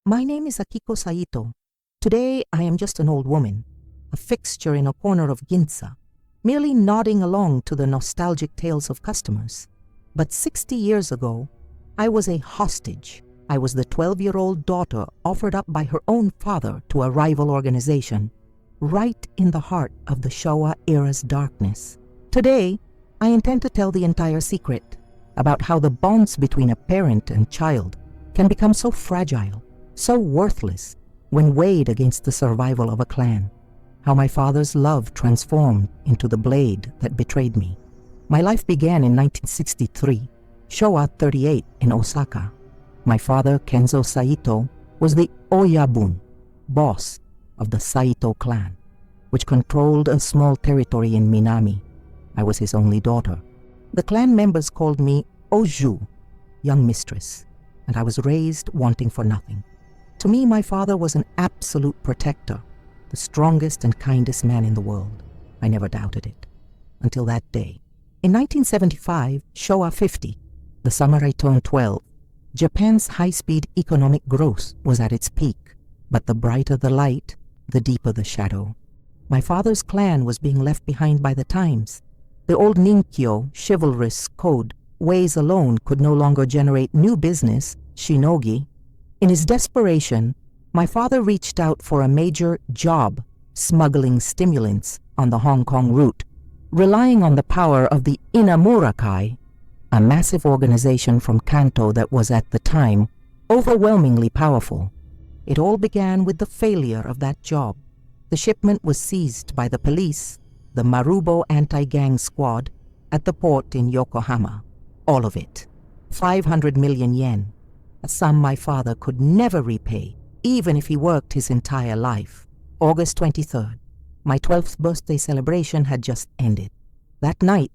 My name is Akiko Saito. Today I am just an old woman, a fixture in a corner of Ginza, merely nodding along to the nostalgic tales of customers. But 60 years ago, I was a hostage. I was the 12-year-old daughter offered up by her own father to a rival organization, right in the heart of the Showa era's darkness. Today, I intend to tell the entire secret about how the bonds between a parent and child can become so fragile, so worthless, when weighed against the survival of a clan. How my father's love transformed into the blade that betrayed me. My life began in 1963, Showa 38 in Osaka. My father, Kenzo Saito, was the Oyabun, boss of the Saito clan, which controlled a small territory in Minami. I was his only daughter. The clan members called me Oju, young mistress, and I was raised wanting for nothing. To me, my father was an absolute protector, the strongest and kindest man in the world. I never doubted it, until that day. In 1975, Showa 50, the summer I turned 12, Japan's high-speed economic growth was at its peak, but the brighter the light, the deeper the shadow. My father's clan was being left behind by the times. The old Ninkyo chivalrous code ways alone could no longer generate new business, shinogi. In his desperation, my father reached out for a major job smuggling stimulants on the Hong Kong route, relying on the power of the Inamurakai, a massive organization from Kanto that was at the time overwhelmingly powerful. It all began with the failure of that job. The shipment was seized by the police, the Marubo anti-gang squad, at the port in Yokohama. All of it. 500 million yen. A sum my father could never repay, even if he worked his entire life. August 23rd. My 12th birthday celebration had just ended. That night,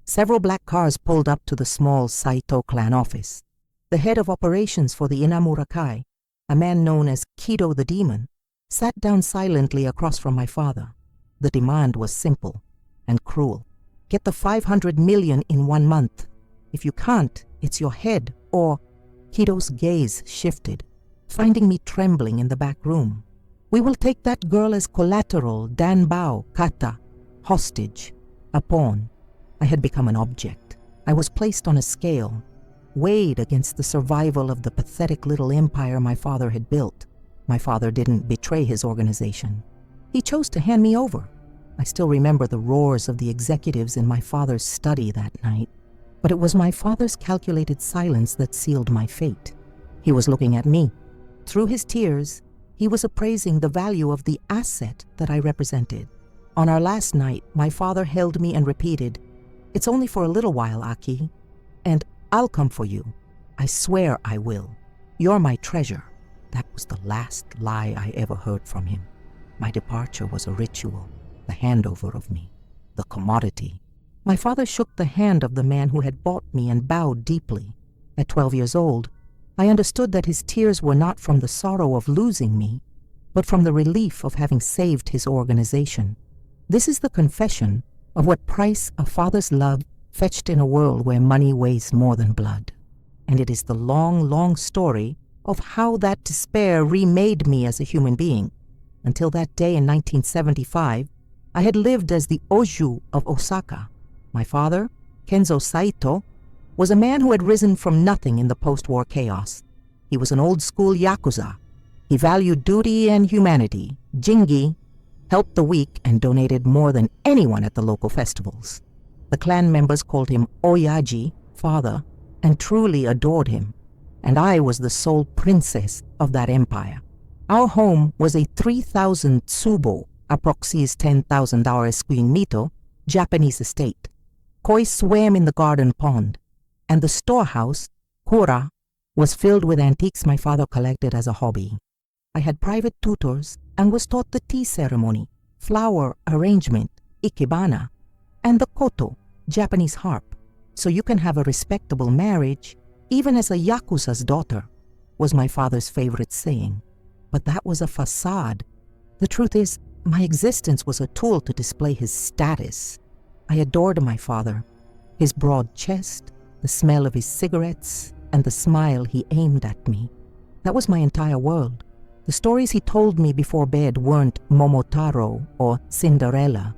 several black cars pulled up to the small Saito clan office. The head of operations for the Inamurakai, a man known as Kido the Demon, sat down silently across from my father. The demand was simple and cruel. Get the 500 million in 1 month. If you can't, it's your head, or... Kido's gaze shifted, finding me trembling in the back room. We will take that girl as collateral, danbao, kata, hostage, a pawn. I had become an object. I was placed on a scale, weighed against the survival of the pathetic little empire my father had built. My father didn't betray his organization. He chose to hand me over. I still remember the roars of the executives in my father's study that night. But it was my father's calculated silence that sealed my fate. He was looking at me. Through his tears, he was appraising the value of the asset that I represented. On our last night, my father held me and repeated, "It's only for a little while, Aki, and I'll come for you. I swear I will. You're my treasure." That was the last lie I ever heard from him. My departure was a ritual, the handover of me, the commodity. My father shook the hand of the man who had bought me and bowed deeply. At 12 years old, I understood that his tears were not from the sorrow of losing me, but from the relief of having saved his organization. This is the confession of what price a father's love fetched in a world where money weighs more than blood. And it is the long, long story of how that despair remade me as a human being. Until that day in 1975, I had lived as the Oju of Osaka. My father, Kenzo Saito, was a man who had risen from nothing in the post-war chaos. He was an old-school Yakuza. He valued duty and humanity, jingi, helped the weak, and donated more than anyone at the local festivals. The clan members called him Oyaji, father, and truly adored him. And I was the sole princess of that empire. Our home was a 3,000 tsubo, approximately $10,000 square meter, Japanese estate. Koi swam in the garden pond, and the storehouse, kura, was filled with antiques my father collected as a hobby. I had private tutors and was taught the tea ceremony, flower arrangement, ikebana, and the koto, Japanese harp. So you can have a respectable marriage, even as a Yakuza's daughter, was my father's favorite saying. But that was a facade. The truth is, my existence was a tool to display his status. I adored my father, his broad chest, the smell of his cigarettes, and the smile he aimed at me. That was my entire world. The stories he told me before bed weren't Momotaro or Cinderella,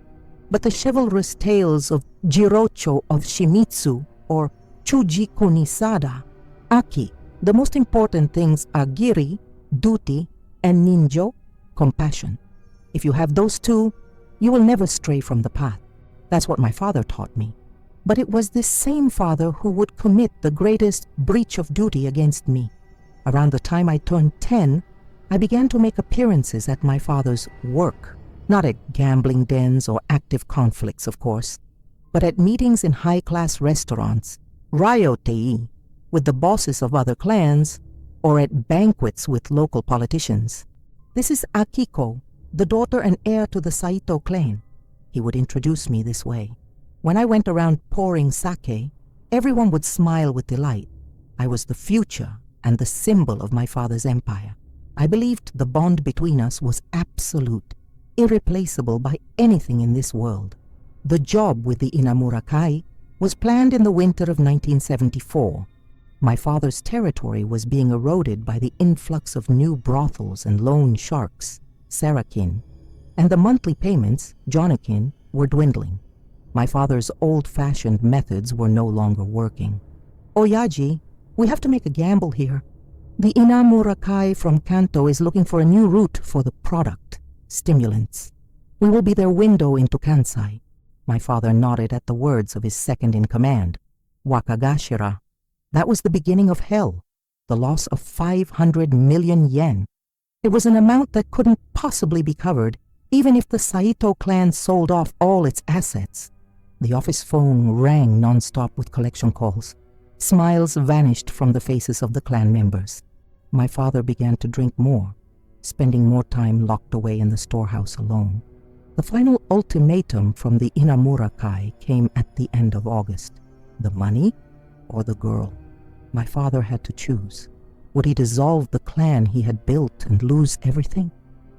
but the chivalrous tales of Jirocho of Shimizu or Chuji Kunisada. Aki, the most important things are giri, duty, and ninjo, compassion. If you have those two, you will never stray from the path. That's what my father taught me. But it was this same father who would commit the greatest breach of duty against me. Around the time I turned 10, I began to make appearances at my father's work, not at gambling dens or active conflicts, of course, but at meetings in high-class restaurants, ryotei, with the bosses of other clans, or at banquets with local politicians. This is Akiko, the daughter and heir to the Saito clan. He would introduce me this way. When I went around pouring sake, everyone would smile with delight. I was the future and the symbol of my father's empire. I believed the bond between us was absolute, irreplaceable by anything in this world. The job with the Inamura Kai was planned in the winter of 1974. My father's territory was being eroded by the influx of new brothels and loan sharks, Sarakin, and the monthly payments, Jonakin, were dwindling. My father's old-fashioned methods were no longer working. Oyaji, we have to make a gamble here. The Inamura Kai from Kanto is looking for a new route for the product, stimulants. We will be their window into Kansai. My father nodded at the words of his second-in-command, Wakagashira. That was the beginning of hell, the loss of 500 million yen. It was an amount that couldn't possibly be covered, even if the Saito clan sold off all its assets. The office phone rang non-stop with collection calls. Smiles vanished from the faces of the clan members. My father began to drink more, spending more time locked away in the storehouse alone. The final ultimatum from the Inamura Kai came at the end of August. The money or the girl? My father had to choose. Would he dissolve the clan he had built and lose everything?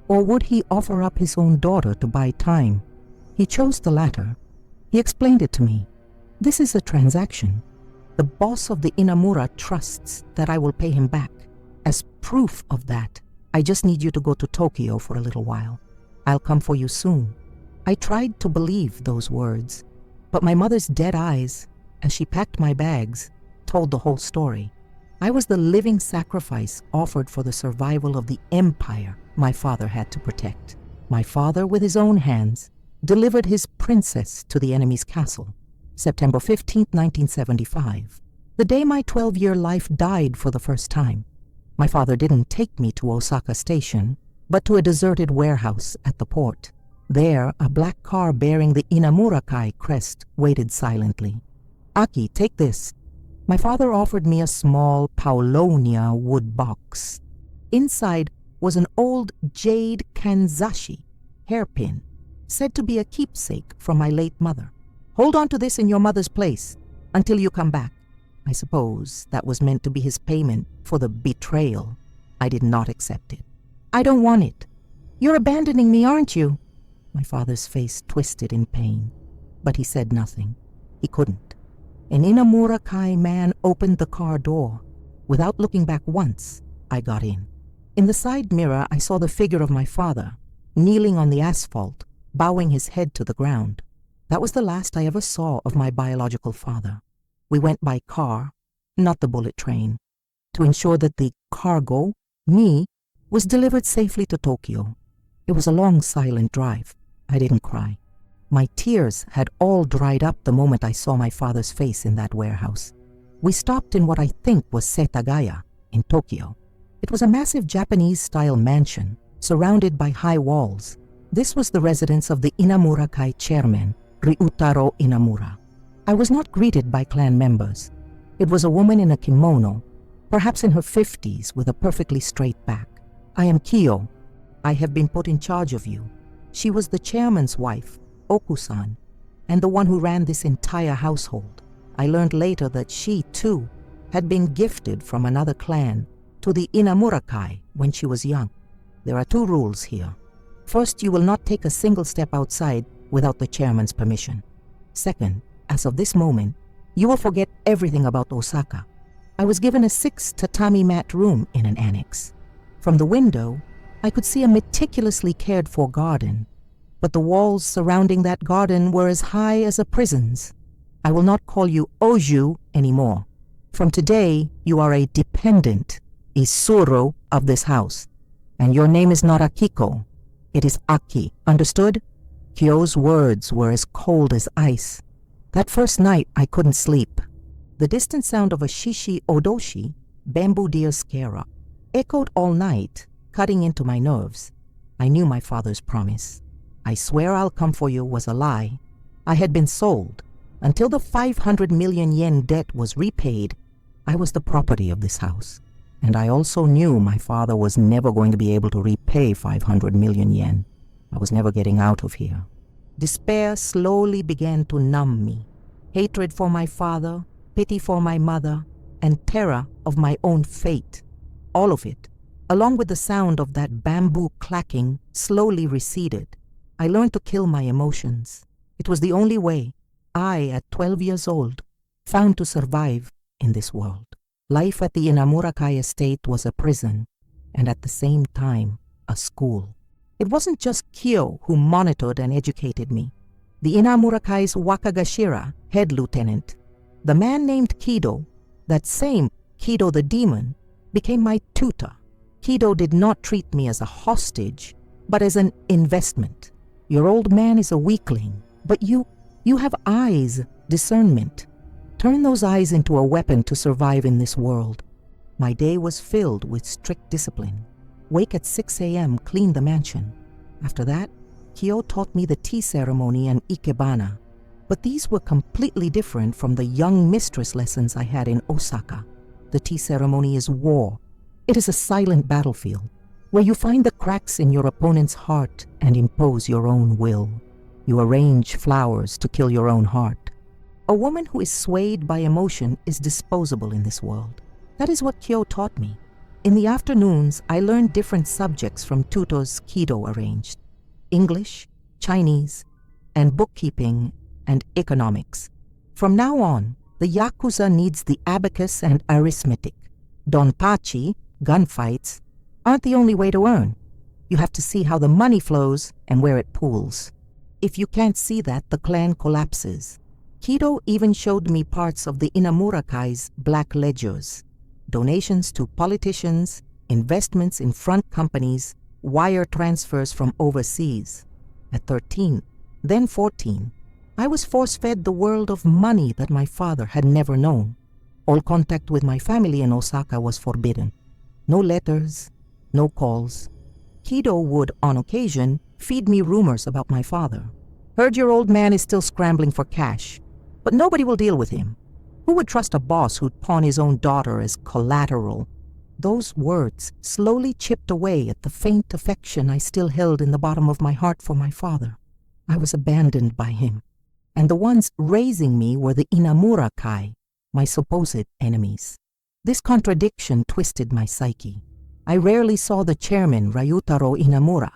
Or would he offer up his own daughter to buy time? He chose the latter. He explained it to me. This is a transaction. The boss of the Inamura trusts that I will pay him back. As proof of that, I just need you to go to Tokyo for a little while. I'll come for you soon. I tried to believe those words, but my mother's dead eyes, as she packed my bags, told the whole story. I was the living sacrifice offered for the survival of the empire my father had to protect. My father, with his own hands, delivered his princess to the enemy's castle, September 15, 1975, the day my 12-year life died for the first time. My father didn't take me to Osaka Station, but to a deserted warehouse at the port. There, a black car bearing the Inamura Kai crest waited silently. Aki, take this. My father offered me a small Paulonia wood box. Inside was an old jade kanzashi, hairpin, said to be a keepsake from my late mother. Hold on to this in your mother's place until you come back. I suppose that was meant to be his payment for the betrayal. I did not accept it. I don't want it. You're abandoning me, aren't you? My father's face twisted in pain, but he said nothing. He couldn't. An Inamura Kai man opened the car door. Without looking back once, I got in. In the side mirror, I saw the figure of my father, kneeling on the asphalt, bowing his head to the ground. That was the last I ever saw of my biological father. We went by car, not the bullet train, to ensure that the cargo, me, was delivered safely to Tokyo. It was a long, silent drive. I didn't cry. My tears had all dried up the moment I saw my father's face in that warehouse. We stopped in what I think was Setagaya, in Tokyo. It was a massive Japanese-style mansion, surrounded by high walls. This was the residence of the Inamura Kai chairman, Ryutaro Inamura. I was not greeted by clan members. It was a woman in a kimono, perhaps in her 50s, with a perfectly straight back. I am Kiyo. I have been put in charge of you. She was the chairman's wife, Okusan, and the one who ran this entire household. I learned later that she, too, had been gifted from another clan to the Inamura Kai when she was young. There are two rules here. First, you will not take a single step outside without the chairman's permission. Second, as of this moment, you will forget everything about Osaka. I was given a 6-tatami mat room in an annex. From the window, I could see a meticulously cared-for garden, but the walls surrounding that garden were as high as a prison's. I will not call you Oju anymore. From today, you are a dependent, Isuro, of this house, and your name is not Akiko. It is Aki, understood? Kyo's words were as cold as ice. That first night, I couldn't sleep. The distant sound of a shishi odoshi, bamboo deer scare-up, echoed all night, cutting into my nerves. I knew my father's promise. I swear I'll come for you was a lie. I had been sold. Until the 500 million yen debt was repaid, I was the property of this house. And I also knew my father was never going to be able to repay 500 million yen. I was never getting out of here. Despair slowly began to numb me. Hatred for my father, pity for my mother, and terror of my own fate. All of it, along with the sound of that bamboo clacking, slowly receded. I learned to kill my emotions. It was the only way I, at 12 years old, found to survive in this world. Life at the Inamurakai estate was a prison, and at the same time, a school. It wasn't just Kyo who monitored and educated me. The Inamurakai's Wakagashira, head lieutenant, the man named Kido, that same Kido the demon, became my tutor. Kido did not treat me as a hostage, but as an investment. Your old man is a weakling, but you have eyes, discernment. Turn those eyes into a weapon to survive in this world. My day was filled with strict discipline. Wake at 6 a.m., clean the mansion. After that, Kyo taught me the tea ceremony and ikebana, but these were completely different from the young mistress lessons I had in Osaka. The tea ceremony is war. It is a silent battlefield, where you find the cracks in your opponent's heart and impose your own will. You arrange flowers to kill your own heart. A woman who is swayed by emotion is disposable in this world. That is what Kyo taught me. In the afternoons, I learned different subjects from tutors Kido arranged: English, Chinese, and bookkeeping and economics. From now on, the Yakuza needs the abacus and arithmetic. Donpachi, gunfights, aren't the only way to earn. You have to see how the money flows and where it pools. If you can't see that, the clan collapses. Kido even showed me parts of the Inamurakai's black ledgers. Donations to politicians, investments in front companies, wire transfers from overseas. At 13, then 14, I was force-fed the world of money that my father had never known. All contact with my family in Osaka was forbidden. No letters, no calls. Kido would, on occasion, feed me rumors about my father. Heard your old man is still scrambling for cash, but nobody will deal with him. Who would trust a boss who'd pawn his own daughter as collateral? Those words slowly chipped away at the faint affection I still held in the bottom of my heart for my father. I was abandoned by him, and the ones raising me were the Inamurakai, my supposed enemies. This contradiction twisted my psyche. I rarely saw the chairman, Ryutaro Inamura.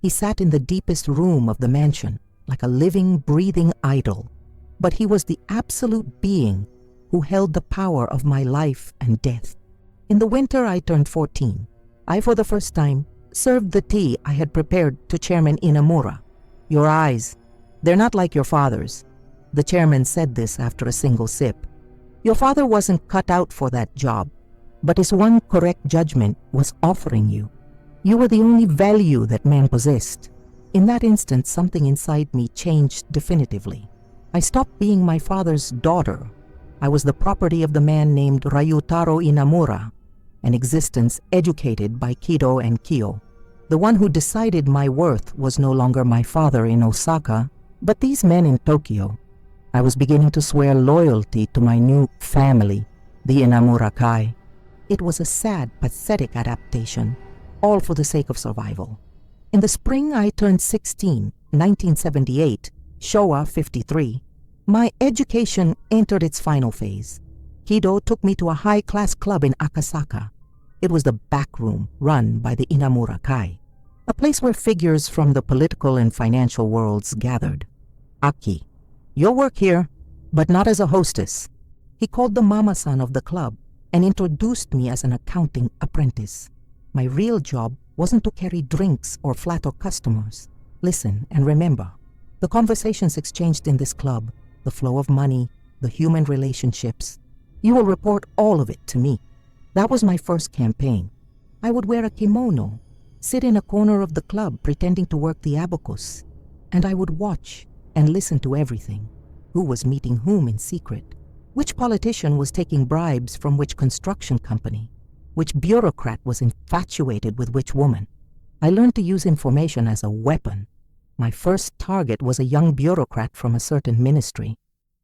He sat in the deepest room of the mansion, like a living, breathing idol. But he was the absolute being who held the power of my life and death. In the winter, I turned 14. I, for the first time, served the tea I had prepared to Chairman Inamura. Your eyes, they're not like your father's. The chairman said this after a single sip. Your father wasn't cut out for that job, but his one correct judgment was offering you. You were the only value that man possessed. In that instant, something inside me changed definitively. I stopped being my father's daughter. I was the property of the man named Ryutaro Inamura, an existence educated by Kido and Kyo. The one who decided my worth was no longer my father in Osaka, but these men in Tokyo. I was beginning to swear loyalty to my new family, the Inamurakai. It was a sad, pathetic adaptation, all for the sake of survival. In the spring I turned 16, 1978, Showa 53, my education entered its final phase. Kido took me to a high-class club in Akasaka. It was the back room run by the Inamurakai, a place where figures from the political and financial worlds gathered. Aki, you'll work here, but not as a hostess. He called the mama-san of the club, and introduced me as an accounting apprentice. My real job wasn't to carry drinks or flatter customers. Listen and remember, the conversations exchanged in this club, the flow of money, the human relationships, you will report all of it to me. That was my first campaign. I would wear a kimono, sit in a corner of the club pretending to work the abacus, and I would watch and listen to everything. Who was meeting whom in secret? Which politician was taking bribes from which construction company? Which bureaucrat was infatuated with which woman? I learned to use information as a weapon. My first target was a young bureaucrat from a certain ministry.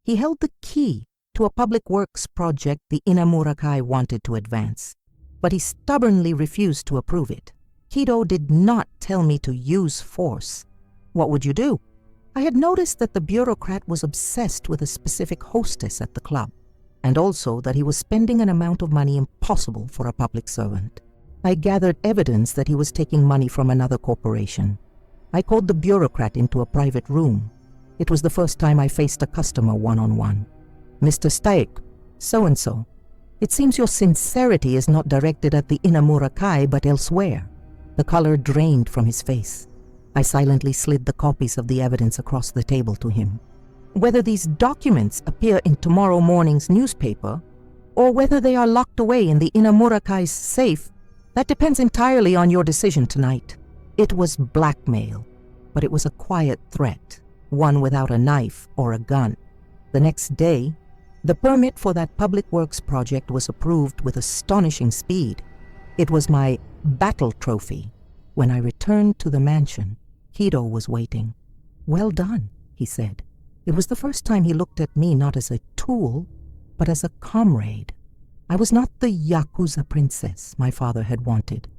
He held the key to a public works project the Inamura Kai wanted to advance, but he stubbornly refused to approve it. Kido did not tell me to use force. What would you do? I had noticed that the bureaucrat was obsessed with a specific hostess at the club, and also that he was spending an amount of money impossible for a public servant. I gathered evidence that he was taking money from another corporation. I called the bureaucrat into a private room. It was the first time I faced a customer one-on-one. Mr. Staik, so-and-so, it seems your sincerity is not directed at the Inamura Kai but elsewhere. The color drained from his face. I silently slid the copies of the evidence across the table to him. Whether these documents appear in tomorrow morning's newspaper, or whether they are locked away in the Inamura Kai's safe, that depends entirely on your decision tonight. It was blackmail, but it was a quiet threat, one without a knife or a gun. The next day, the permit for that public works project was approved with astonishing speed. It was my battle trophy. When I returned to the mansion, Kido was waiting. "Well done," he said. It was the first time he looked at me not as a tool, but as a comrade. I was not the Yakuza princess my father had wanted.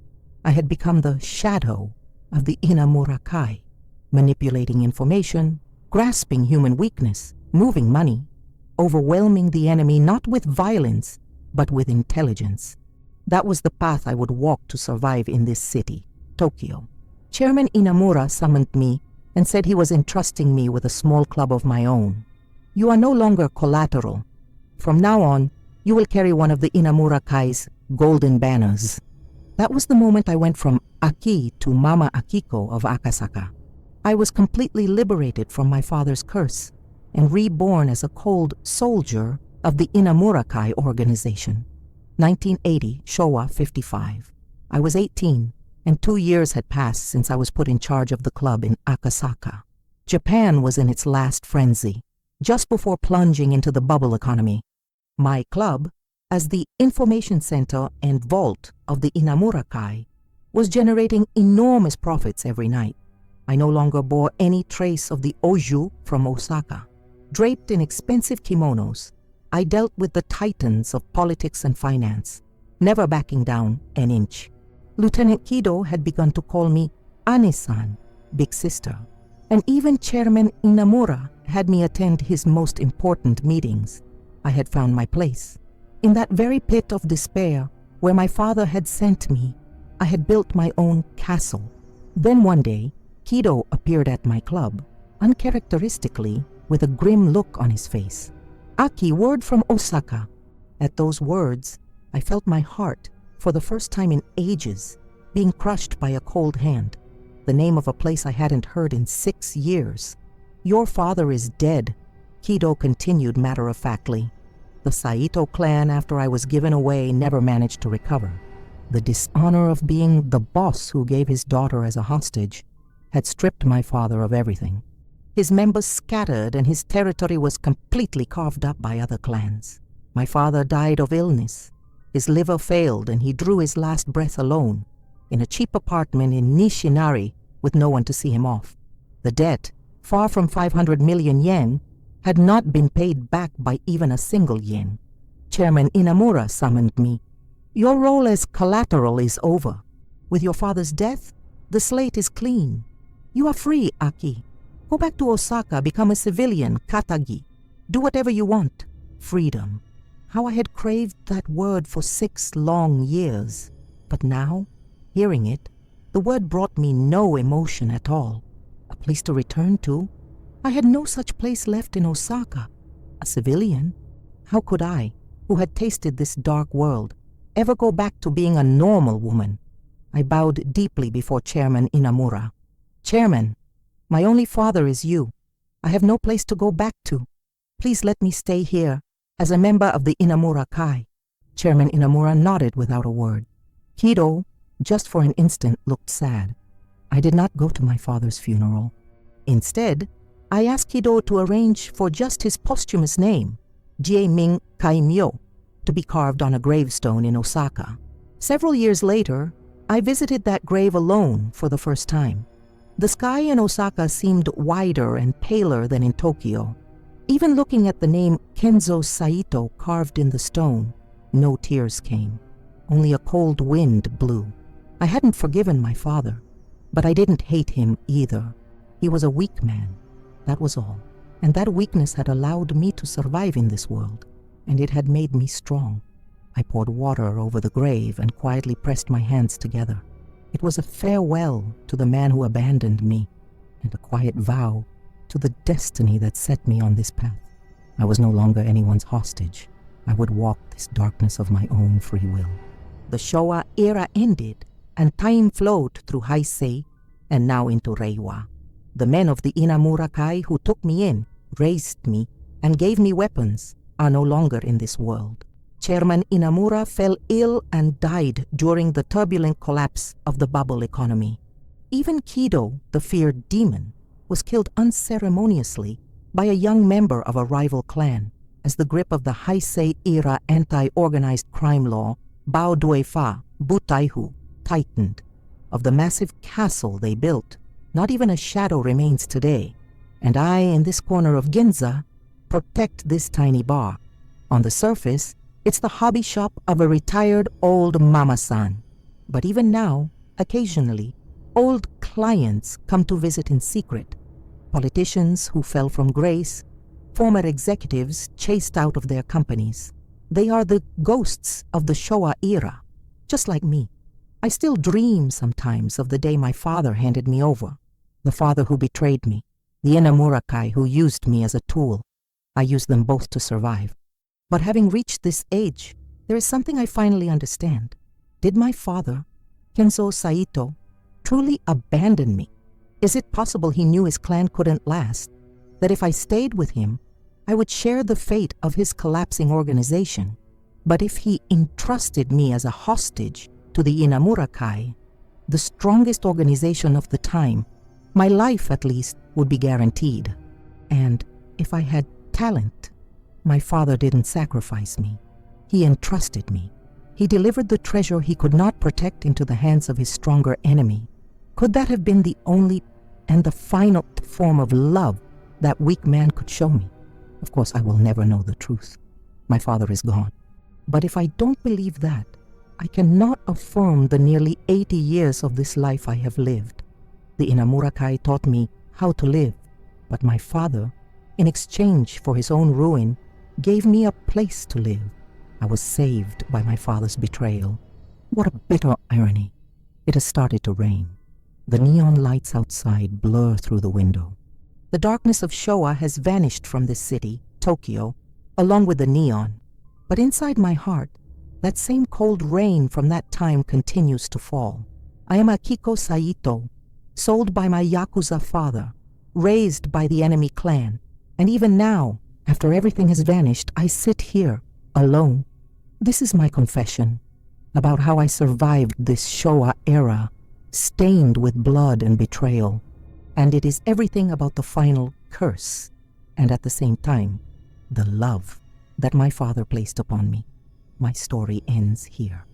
I had become the shadow of the Inamura Kai, manipulating information, grasping human weakness, moving money, overwhelming the enemy not with violence, but with intelligence. That was the path I would walk to survive in this city, Tokyo. Chairman Inamura summoned me and said he was entrusting me with a small club of my own. "You are no longer collateral. From now on, you will carry one of the Inamura Kai's golden banners." That was the moment I went from Aki to Mama Akiko of Akasaka. I was completely liberated from my father's curse and reborn as a cold soldier of the Inamura Kai organization. 1980, Showa 55. I was 18, and 2 years had passed since I was put in charge of the club in Akasaka. Japan was in its last frenzy, just before plunging into the bubble economy. My club, as the information center and vault of the Inamura Kai, was generating enormous profits every night. I no longer bore any trace of the Oju from Osaka. Draped in expensive kimonos, I dealt with the titans of politics and finance, never backing down an inch. Lieutenant Kido had begun to call me Ane-san, big sister, and even Chairman Inamura had me attend his most important meetings. I had found my place. In that very pit of despair where my father had sent me, I had built my own castle. Then one day, Kido appeared at my club, uncharacteristically, with a grim look on his face. "Aki, word from Osaka." At those words, I felt my heart, for the first time in ages, being crushed by a cold hand. The name of a place I hadn't heard in 6 years. "Your father is dead," Kido continued matter-of-factly. "The Saito clan, after I was given away, never managed to recover. The dishonor of being the boss who gave his daughter as a hostage had stripped my father of everything. His members scattered and his territory was completely carved up by other clans. My father died of illness. His liver failed and he drew his last breath alone, in a cheap apartment in Nishinari with no one to see him off. The debt, far from 500 million yen, had not been paid back by even a single yen. Chairman Inamura summoned me. "Your role as collateral is over. With your father's death, the slate is clean. You are free, Aki. Go back to Osaka, become a civilian, katagi. Do whatever you want. Freedom." How I had craved that word for 6 long years. But now, hearing it, the word brought me no emotion at all. A place to return to? I had no such place left in Osaka. A civilian? How could I, who had tasted this dark world, ever go back to being a normal woman? I bowed deeply before Chairman Inamura. Chairman, my only father is you. I have no place to go back to. Please let me stay here as a member of the Inamura Kai. Chairman Inamura nodded without a word. Kido, just for an instant, looked sad. I did not go to my father's funeral. Instead, I asked Kido to arrange for just his posthumous name, Jie-Ming Kaimyo, to be carved on a gravestone in Osaka. Several years later, I visited that grave alone for the first time. The sky in Osaka seemed wider and paler than in Tokyo. Even looking at the name Kenzo Saito carved in the stone, no tears came. Only a cold wind blew. I hadn't forgiven my father, but I didn't hate him either. He was a weak man, that was all. And that weakness had allowed me to survive in this world, and it had made me strong. I poured water over the grave and quietly pressed my hands together. It was a farewell to the man who abandoned me, and a quiet vow to the destiny that set me on this path. I was no longer anyone's hostage. I would walk this darkness of my own free will. The Showa era ended, and time flowed through Heisei and now into Reiwa. The men of the Inamura Kai who took me in, raised me, and gave me weapons are no longer in this world. Chairman Inamura fell ill and died during the turbulent collapse of the bubble economy. Even Kido, the feared demon, was killed unceremoniously by a young member of a rival clan as the grip of the Heisei-era anti-organized crime law, Bao Duefa, Butaihu, tightened. Of the massive castle they built, not even a shadow remains today, and I, in this corner of Ginza, protect this tiny bar. On the surface, it's the hobby shop of a retired old mama-san. But even now, occasionally, old clients come to visit in secret. Politicians who fell from grace, former executives chased out of their companies. They are the ghosts of the Showa era, just like me. I still dream sometimes of the day my father handed me over, the father who betrayed me, the Inamura Kai who used me as a tool. I used them both to survive. But having reached this age, there is something I finally understand. Did my father, Kenzo Saito, truly abandon me? Is it possible he knew his clan couldn't last, that if I stayed with him, I would share the fate of his collapsing organization? But if he entrusted me as a hostage to the Inamura Kai, the strongest organization of the time, my life at least would be guaranteed. And if I had talent, my father didn't sacrifice me. He entrusted me. He delivered the treasure he could not protect into the hands of his stronger enemy. Could that have been the only and the final form of love that weak man could show me? Of course, I will never know the truth. My father is gone. But if I don't believe that, I cannot affirm the nearly 80 years of this life I have lived. The Inamura Kai taught me how to live, but my father, in exchange for his own ruin, gave me a place to live. I was saved by my father's betrayal. What a bitter irony. It has started to rain. The neon lights outside blur through the window. The darkness of Showa has vanished from this city, Tokyo, along with the neon. But inside my heart, that same cold rain from that time continues to fall. I am Akiko Saito, sold by my Yakuza father, raised by the enemy clan, and even now, after everything has vanished, I sit here, alone. This is my confession about how I survived this Showa era, stained with blood and betrayal. And it is everything about the final curse, and at the same time, the love that my father placed upon me. My story ends here.